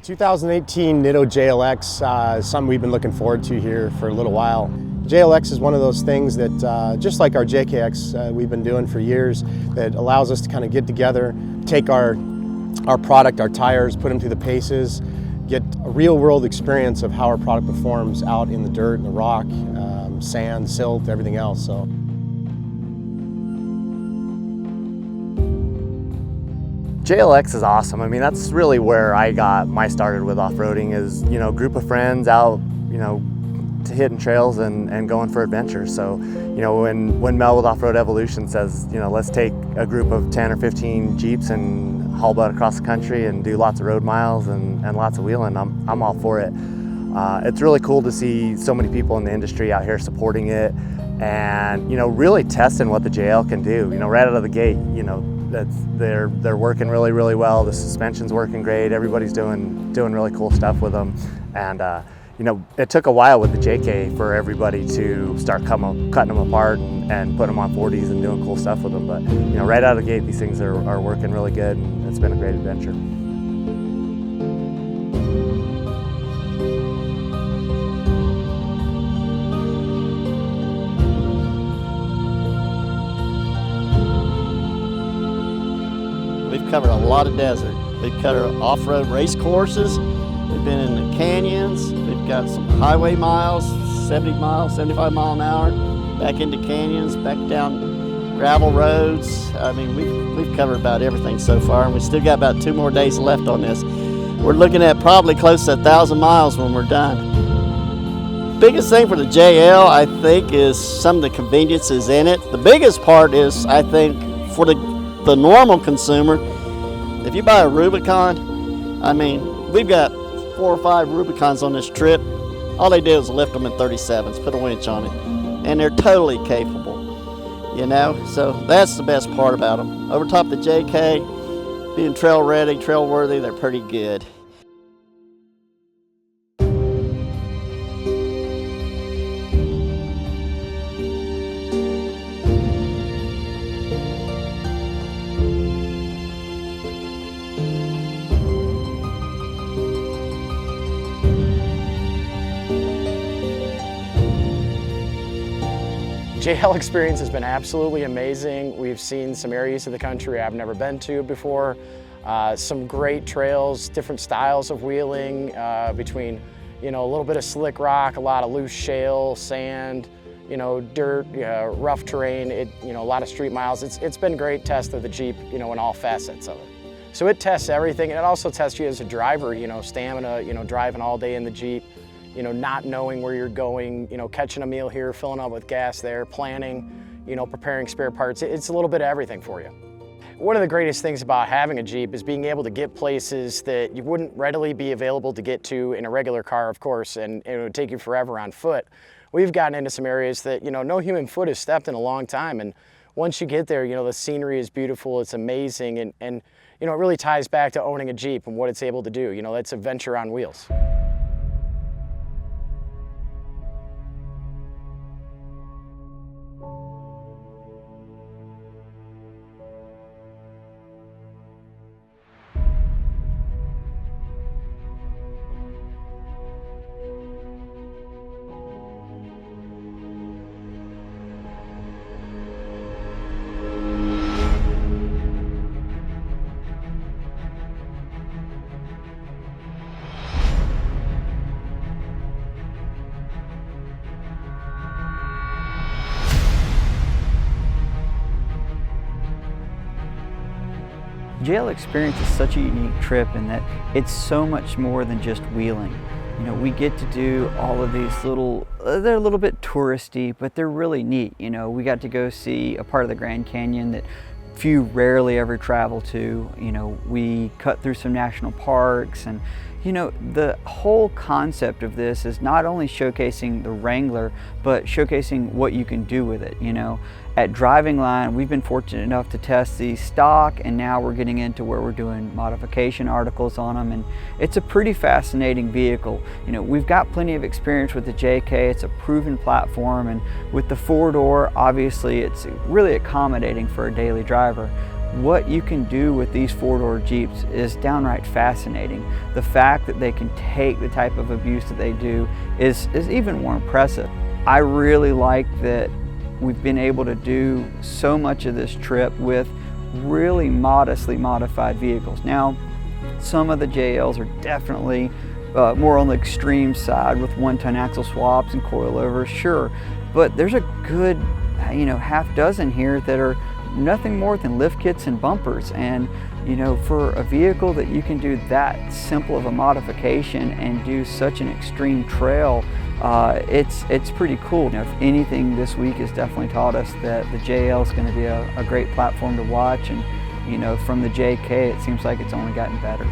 2018 Nitto JLX is something we've been looking forward to here for a little while. JLX is one of those things that, just like our JKX we've been doing for years, that allows us to kind of get together, take our product, our tires, put them through the paces, get a real world experience of how our product performs out in the dirt and the rock, sand, silt, everything else. So. JLX is awesome. I mean, that's really where I got my started with off-roading is, group of friends out, to hitting trails and going for adventures. So, when Mel with Off-Road Evolution says, let's take a group of 10 or 15 Jeeps and haul butt across the country and do lots of road miles and lots of wheeling, I'm all for it. It's really cool to see so many people in the industry out here supporting it and, really testing what the JL can do. Right out of the gate, they're working really, really well. The suspension's working great. Everybody's doing really cool stuff with them. And it took a while with the JK for everybody to start cutting them apart and putting them on 40s and doing cool stuff with them. But right out of the gate, these things are working really good, and it's been a great adventure. We've covered a lot of desert. We've covered off-road race courses. We've been in the canyons. We've got some highway miles, 70 miles, 75 mile an hour, back into canyons, back down gravel roads. I mean, we've covered about everything so far, and we still got about 2 more days left on this. We're looking at probably close to 1,000 miles when we're done. Biggest thing for the JL, I think, is some of the conveniences in it. The biggest part is, I think, for the normal consumer, if you buy a Rubicon, I mean, we've got 4 or 5 Rubicons on this trip. All they do is lift them in 37s, put a winch on it, and they're totally capable, so that's the best part about them. Over top the JK, being trail ready, trail worthy, they're pretty good. JL Experience has been absolutely amazing. We've seen some areas of the country I've never been to before. Some great trails, different styles of wheeling between, a little bit of slick rock, a lot of loose shale, sand, dirt, rough terrain, a lot of street miles. It's been a great test of the Jeep, in all facets of it. So it tests everything, and it also tests you as a driver, stamina, driving all day in the Jeep. Not knowing where you're going, catching a meal here, filling up with gas there, planning, preparing spare parts. It's a little bit of everything for you. One of the greatest things about having a Jeep is being able to get places that you wouldn't readily be available to get to in a regular car, of course, and it would take you forever on foot. We've gotten into some areas that, no human foot has stepped in a long time, and once you get there, the scenery is beautiful, it's amazing, and it really ties back to owning a Jeep and what it's able to do. It's a venture on wheels. JL Experience is such a unique trip in that it's so much more than just wheeling. We get to do all of these they're a little bit touristy, but they're really neat. We got to go see a part of the Grand Canyon that few rarely ever travel to. We cut through some national parks, and the whole concept of this is not only showcasing the Wrangler, but showcasing what you can do with it. At Driving Line, we've been fortunate enough to test these stock, and now we're getting into where we're doing modification articles on them, and it's a pretty fascinating vehicle. We've got plenty of experience with the JK. It's a proven platform, and with the 4-door, obviously it's really accommodating for a daily driver. what you can do with these four-door Jeeps is downright fascinating. The fact that they can take the type of abuse that they do is even more impressive. I really like that we've been able to do so much of this trip with really modestly modified vehicles. Now, some of the JLs are definitely more on the extreme side with one-ton axle swaps and coilovers, sure, but there's a good, half dozen here that are nothing more than lift kits and bumpers. And for a vehicle that you can do that simple of a modification and do such an extreme trail, it's pretty cool. If anything, this week has definitely taught us that the JL is going to be a great platform to watch, and from the JK it seems like it's only gotten better.